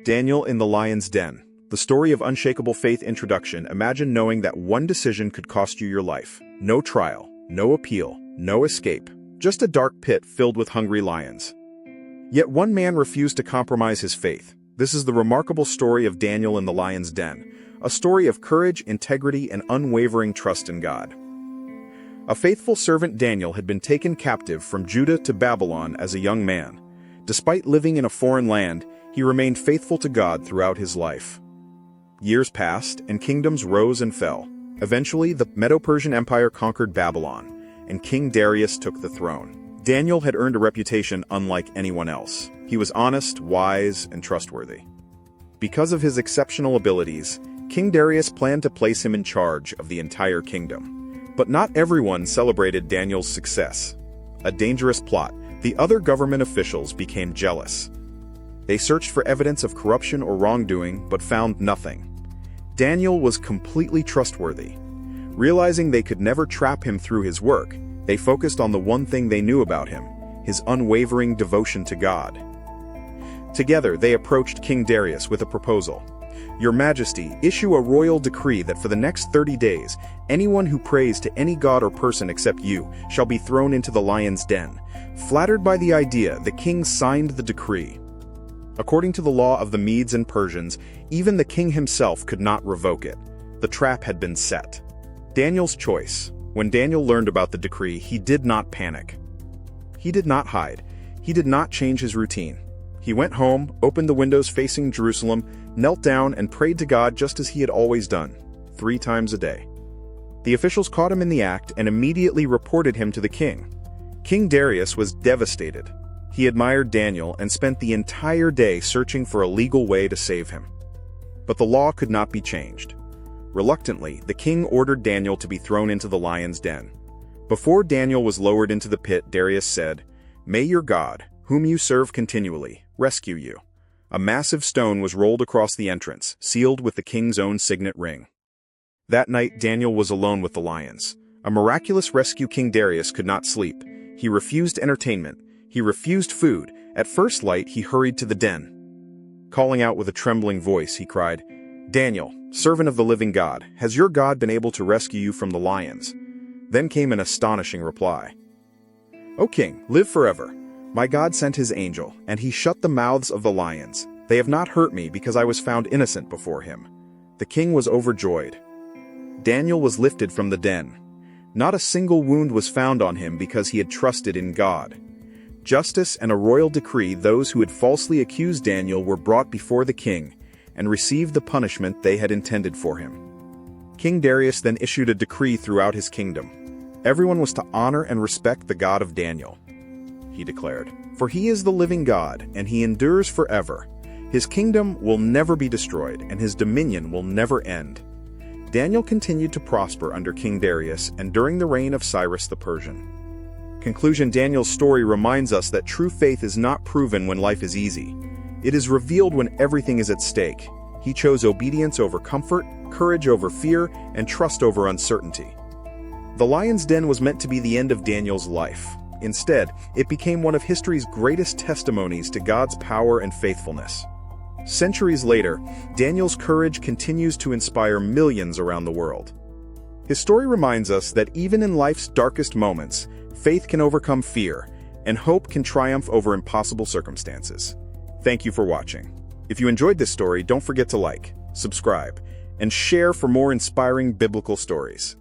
Daniel in the Lion's Den. The story of unshakable faith introduction. Imagine knowing that one decision could cost you your life. No trial, no appeal, no escape. Just a dark pit filled with hungry lions. Yet one man refused to compromise his faith. This is the remarkable story of Daniel in the Lion's Den, a story of courage, integrity, and unwavering trust in God. A faithful servant, Daniel, had been taken captive from Judah to Babylon as a young man. Despite living in a foreign land, he remained faithful to God throughout his life. Years passed, and kingdoms rose and fell. Eventually, the Medo-Persian Empire conquered Babylon, and King Darius took the throne. Daniel had earned a reputation unlike anyone else. He was honest, wise, and trustworthy. Because of his exceptional abilities, King Darius planned to place him in charge of the entire kingdom. But not everyone celebrated Daniel's success. A dangerous plot. The other government officials became jealous. They searched for evidence of corruption or wrongdoing, but found nothing. Daniel was completely trustworthy. Realizing they could never trap him through his work, they focused on the one thing they knew about him, his unwavering devotion to God. Together, they approached King Darius with a proposal. "Your Majesty, issue a royal decree that for the next 30 days, anyone who prays to any god or person except you shall be thrown into the lion's den." Flattered by the idea, the king signed the decree. According to the law of the Medes and Persians, even the king himself could not revoke it. The trap had been set. Daniel's choice. When Daniel learned about the decree, he did not panic. He did not hide. He did not change his routine. He went home, opened the windows facing Jerusalem, knelt down, and prayed to God just as he had always done, 3 times a day. The officials caught him in the act and immediately reported him to the king. King Darius was devastated. He admired Daniel and spent the entire day searching for a legal way to save him. But the law could not be changed. Reluctantly, the king ordered Daniel to be thrown into the lion's den. Before Daniel was lowered into the pit, Darius said, "May your God, whom you serve continually, rescue you." A massive stone was rolled across the entrance, sealed with the king's own signet ring. That night, Daniel was alone with the lions. A miraculous rescue. King Darius could not sleep. He refused entertainment. He refused food. At first light, he hurried to the den. Calling out with a trembling voice, he cried, "Daniel, servant of the living God, has your God been able to rescue you from the lions?" Then came an astonishing reply. "O king, live forever. My God sent his angel, and he shut the mouths of the lions. They have not hurt me because I was found innocent before him." The king was overjoyed. Daniel was lifted from the den. Not a single wound was found on him because he had trusted in God. Justice and a royal decree. Those who had falsely accused Daniel were brought before the king and received the punishment they had intended for him. King Darius then issued a decree throughout his kingdom. Everyone was to honor and respect the God of Daniel. He declared, "For he is the living God, and he endures forever. His kingdom will never be destroyed, and his dominion will never end." Daniel continued to prosper under King Darius and during the reign of Cyrus the Persian. Conclusion. Daniel's story reminds us that true faith is not proven when life is easy. It is revealed when everything is at stake. He chose obedience over comfort, courage over fear, and trust over uncertainty. The lion's den was meant to be the end of Daniel's life. Instead, it became one of history's greatest testimonies to God's power and faithfulness. Centuries later, Daniel's courage continues to inspire millions around the world. His story reminds us that even in life's darkest moments, faith can overcome fear, and hope can triumph over impossible circumstances. Thank you for watching. If you enjoyed this story, don't forget to like, subscribe, and share for more inspiring biblical stories.